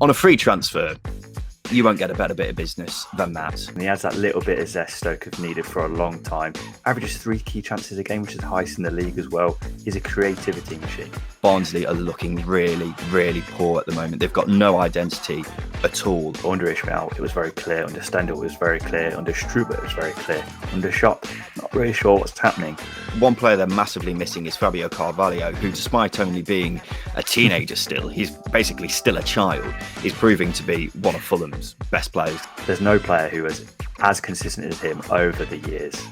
On a free transfer, you won't get a better bit of business than that. And he has that little bit of zest Stoke have needed for a long time. Averages 3 key chances a game, which is the highest in the league as well. He's a creativity machine. Barnsley are looking really, really poor at the moment. They've got no identity at all. Under Ishmael, it was very clear. Under Stendhal, it was very clear. Under Struber, it was very clear. Under Schott, not really sure what's happening. One player they're massively missing is Fabio Carvalho, who, despite only being a teenager still, he's basically still a child, is proving to be one of Fulham's best players. There's no player who is as consistent as him over the years.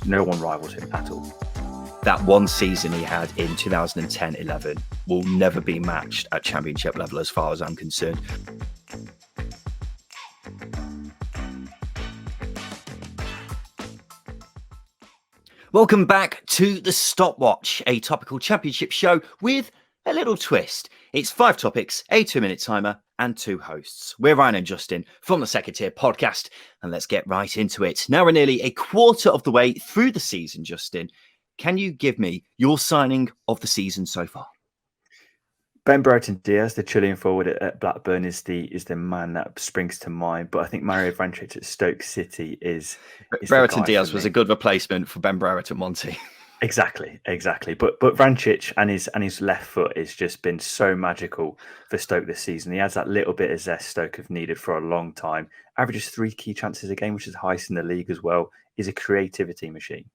No one rivals him at all. That one season he had in 2010-11 will never be matched at championship level as far as I'm concerned. Welcome back to the Stopwatch, a topical championship show with a little twist. It's 5 topics, a 2-minute timer, and 2 hosts. We're Ryan and Justin from the Second Tier Podcast, and let's get right into it. Now we're nearly a quarter of the way through the season, Justin. Can you give me your signing of the season so far? Ben Brereton-Diaz, the Chilean forward at Blackburn, is the man that springs to mind. But I think Mario Vrancic at Stoke City is Brereton-Diaz was a good replacement for Ben Brereton, Monty. Exactly. But Vrancic and his left foot has just been so magical for Stoke this season. He has that little bit of zest Stoke have needed for a long time. Averages 3 key chances a game, which is the highest in the league as well. He's a creativity machine.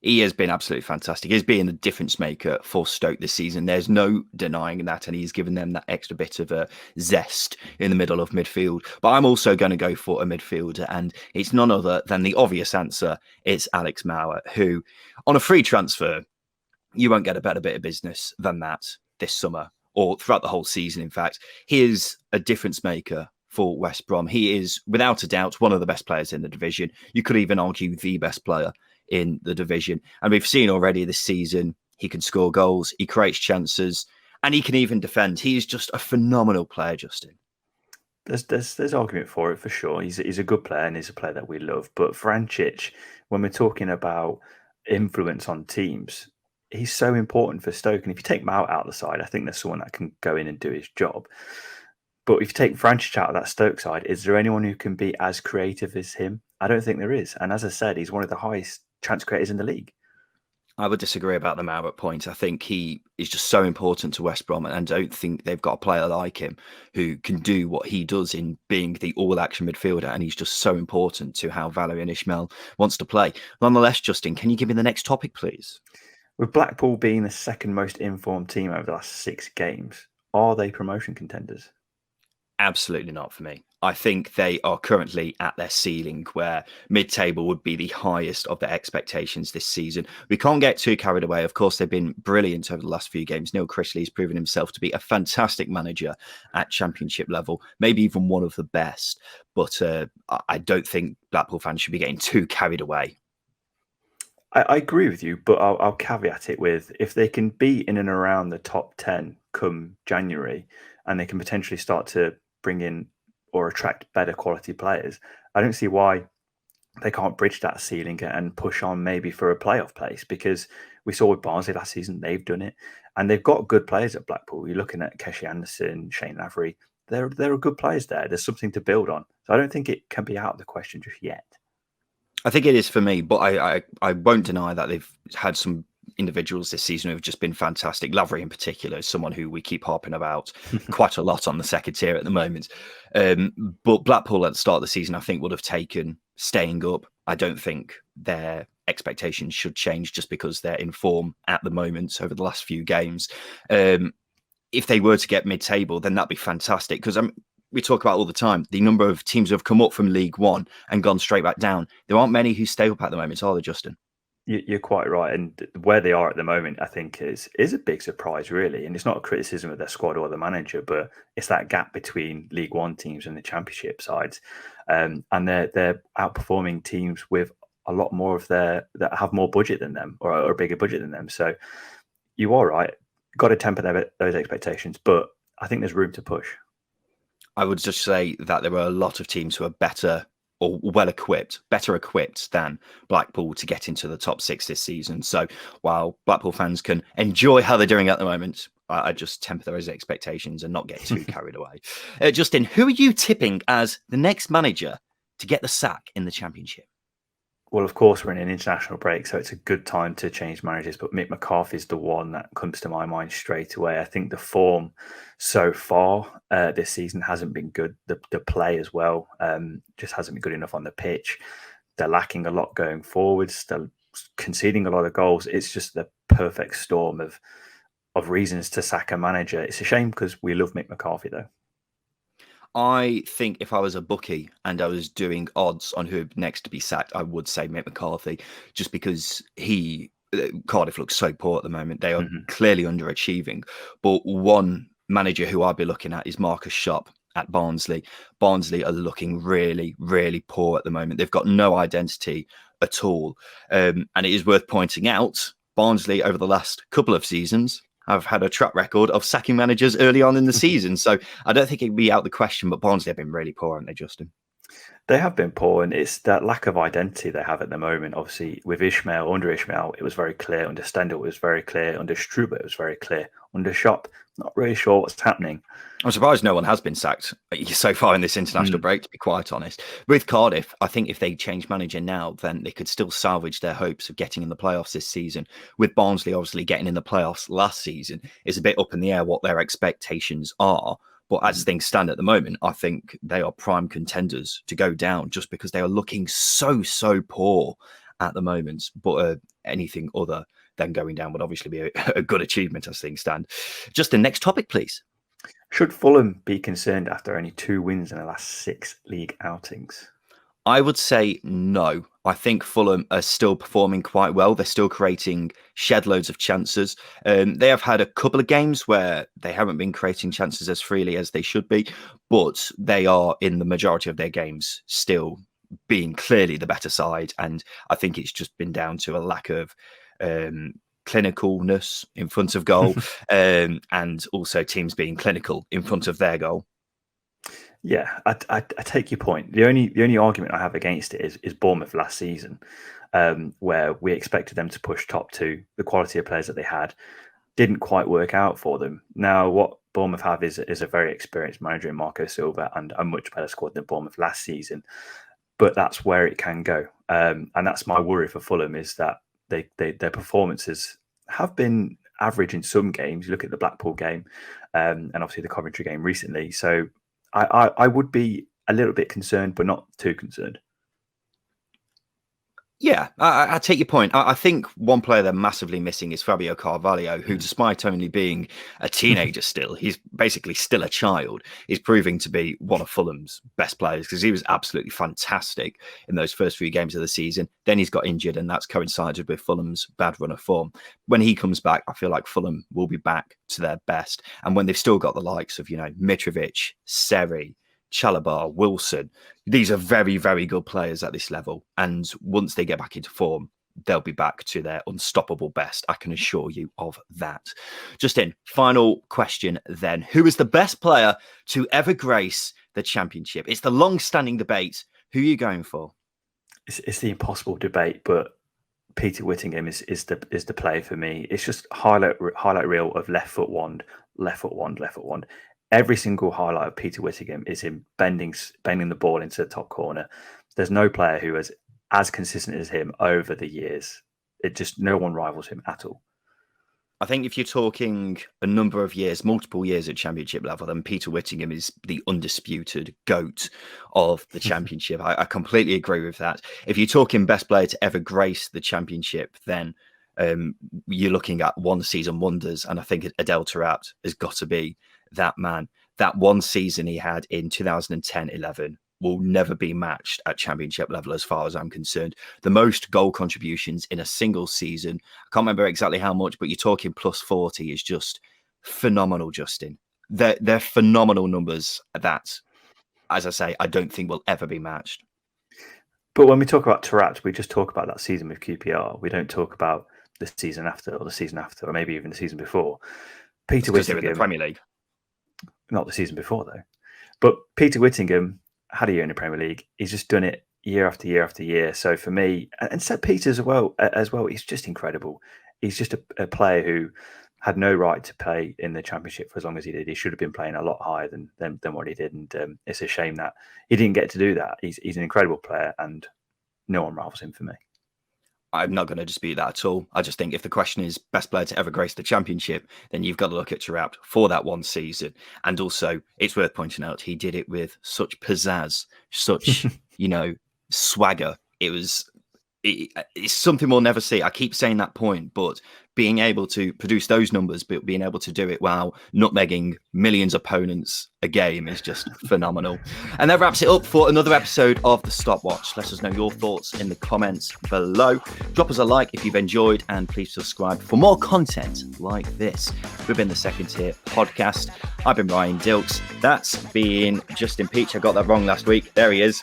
He has been absolutely fantastic. He's been the difference maker for Stoke this season. There's no denying that, and he's given them that extra bit of a zest in the middle of midfield. But I'm also going to go for a midfielder, and it's none other than the obvious answer. It's Alex Mauer, who, on a free transfer, you won't get a better bit of business than that this summer, or throughout the whole season, in fact. He is a difference maker for West Brom. He is, without a doubt, one of the best players in the division. You could even argue the best player in the division. And we've seen already this season, he can score goals, he creates chances, and he can even defend. He is just a phenomenal player, Justin. There's argument for it, for sure. He's a good player, and he's a player that we love. But Vrancic, when we're talking about influence on teams, he's so important for Stoke. And if you take Mount out of the side, I think there's someone that can go in and do his job. But if you take Vrancic out of that Stoke side, is there anyone who can be as creative as him? I don't think there is. And as I said, he's one of the highest chance creators in the league. I would disagree about the Mauer point. I think he is just so important to West Brom, and I don't think they've got a player like him who can do what he does in being the all-action midfielder, and he's just so important to how Valérien Ismaël wants to play. Nonetheless, Justin, can you give me the next topic, please? With Blackpool being the second most informed team over the last 6 games, are they promotion contenders? Absolutely not for me. I think they are currently at their ceiling, where mid-table would be the highest of their expectations this season. We can't get too carried away. Of course, they've been brilliant over the last few games. Neil Critchley has proven himself to be a fantastic manager at championship level, maybe even one of the best. But I don't think Blackpool fans should be getting too carried away. I agree with you, but I'll caveat it with, if they can be in and around the top 10 come January, and they can potentially start to bring in or attract better quality players, I don't see why they can't bridge that ceiling and push on maybe for a playoff place, because we saw with Barnsley last season, they've done it, and they've got good players at Blackpool. You're looking at Keshi Anderson, Shane Lavery. There are good players there. There's something to build on. So I don't think it can be out of the question just yet. I think it is for me, but I won't deny that they've had some individuals this season who have just been fantastic. Lavery in particular is someone who we keep harping about quite a lot on the second tier at the moment. But Blackpool at the start of the season, I think, would have taken staying up. I don't think their expectations should change just because they're in form at the moment over the last few games. If they were to get mid-table, then that'd be fantastic, because we talk about all the time the number of teams who have come up from League One and gone straight back down. There aren't many who stay up at the moment, are there, Justin? You're quite right, and where they are at the moment, I think, is a big surprise, really. And it's not a criticism of their squad or the manager, but it's that gap between League One teams and the Championship sides, and they're outperforming teams with a lot more of that have more budget than them, or a bigger budget than them. So you are right, got to temper those expectations, but I think there's room to push. I would just say that there are a lot of teams who are better or better equipped than Blackpool to get into the top 6 this season. So while Blackpool fans can enjoy how they're doing at the moment, I just temper those expectations and not get too carried away. Justin, who are you tipping as the next manager to get the sack in the Championship? Well, of course, we're in an international break, so it's a good time to change managers. But Mick McCarthy's the one that comes to my mind straight away. I think the form so far this season hasn't been good. The play as well just hasn't been good enough on the pitch. They're lacking a lot going forwards. They're conceding a lot of goals. It's just the perfect storm of reasons to sack a manager. It's a shame because we love Mick McCarthy, though. I think if I was a bookie and I was doing odds on who next to be sacked, I would say Mick McCarthy, just because Cardiff looks so poor at the moment. They are clearly underachieving. But one manager who I'd be looking at is Marcus Sharp at Barnsley. Barnsley are looking really, really poor at the moment. They've got no identity at all. And it is worth pointing out, Barnsley over the last couple of seasons have had a track record of sacking managers early on in the season. So I don't think it'd be out the question, but Barnsley have been really poor, haven't they, Justin? They have been poor, and it's that lack of identity they have at the moment. Obviously, with under Ishmael, it was very clear. Under Stendel, it was very clear. Under Struber, it was very clear. Under Shop, not really sure what's happening. I'm surprised no one has been sacked so far in this international break, to be quite honest. With Cardiff, I think if they change manager now, then they could still salvage their hopes of getting in the playoffs this season. With Barnsley obviously getting in the playoffs last season, it's a bit up in the air what their expectations are. But as things stand at the moment, I think they are prime contenders to go down just because they are looking so poor at the moment. But anything other than going down would obviously be a good achievement as things stand. Just the next topic, please. Should Fulham be concerned after only 2 wins in the last 6 league outings? I would say no. I think Fulham are still performing quite well. They're still creating shed loads of chances. They have had a couple of games where they haven't been creating chances as freely as they should be, but they are in the majority of their games still being clearly the better side. And I think it's just been down to a lack of clinicalness in front of goal and also teams being clinical in front of their goal. Yeah, I take your point. The only argument I have against it is Bournemouth last season, where we expected them to push top 2. The quality of players that they had didn't quite work out for them. Now, what Bournemouth have is a very experienced manager in Marco Silva and a much better squad than Bournemouth last season. But that's where it can go, and that's my worry for Fulham is that their performances have been average in some games. You look at the Blackpool game, and obviously the Coventry game recently. So I would be a little bit concerned, but not too concerned. Yeah, I take your point. I think one player they're massively missing is Fabio Carvalho, who, despite only being a teenager still, he's basically still a child, is proving to be one of Fulham's best players because he was absolutely fantastic in those first few games of the season. Then he's got injured, and that's coincided with Fulham's bad run of form. When he comes back, I feel like Fulham will be back to their best. And when they've still got the likes of, Mitrovic, Seri, Chalabar, Wilson, these are very, very good players at this level. And once they get back into form, they'll be back to their unstoppable best. I can assure you of that. Justin, final question then. Who is the best player to ever grace the Championship? It's the long-standing debate. Who are you going for? It's the impossible debate, but Peter Whittingham is the play for me. It's just highlight reel of left foot wand, left foot wand, left foot wand. Every single highlight of Peter Whittingham is him bending the ball into the top corner. There's no player who is as consistent as him over the years. No one rivals him at all. I think if you're talking a number of years, multiple years at Championship level, then Peter Whittingham is the undisputed GOAT of the Championship. I completely agree with that. If you're talking best player to ever grace the Championship, then you're looking at one season wonders. And I think Adel Taarabt has got to be that man. That one season he had in 2010-11 will never be matched at Championship level as far as I'm concerned. The most goal contributions in a single season, I can't remember exactly how much, but you're talking plus 40 is just phenomenal, Justin. They're phenomenal numbers that, as I say, I don't think will ever be matched. But when we talk about Taarabt, we just talk about that season with QPR. We don't talk about the season after or the season after, or maybe even the season before. Peter Whittingham, in the Premier League. Not the season before, though. But Peter Whittingham had a year in the Premier League. He's just done it year after year after year. So for me, and Seth Peters as well, he's just incredible. He's just a player who had no right to play in the Championship for as long as he did. He should have been playing a lot higher than what he did, and it's a shame that he didn't get to do that. He's an incredible player, and no one rivals him for me. I'm not going to dispute that at all. I just think if the question is best player to ever grace the Championship, then you've got to look at Thuram for that one season. And also, it's worth pointing out, he did it with such pizzazz, such, swagger. It's something we'll never see. I keep saying that point, but being able to produce those numbers, but being able to do it while nutmegging millions of opponents a game is just phenomenal. And that wraps it up for another episode of the Stopwatch. Let us know your thoughts in the comments below. Drop us a like if you've enjoyed, and please subscribe for more content like this. We've been the Second Tier Podcast. I've been Ryan Dilks. That's been Justin Peach. I got that wrong last week. There he is.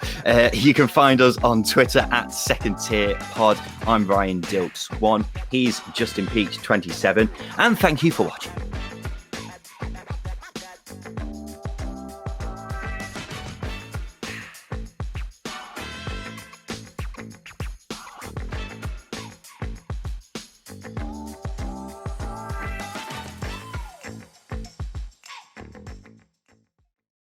You can find us on Twitter at Second Tier Pod. I'm Ryan Dilks 1. He's Justin Peach 27. And thank you for watching.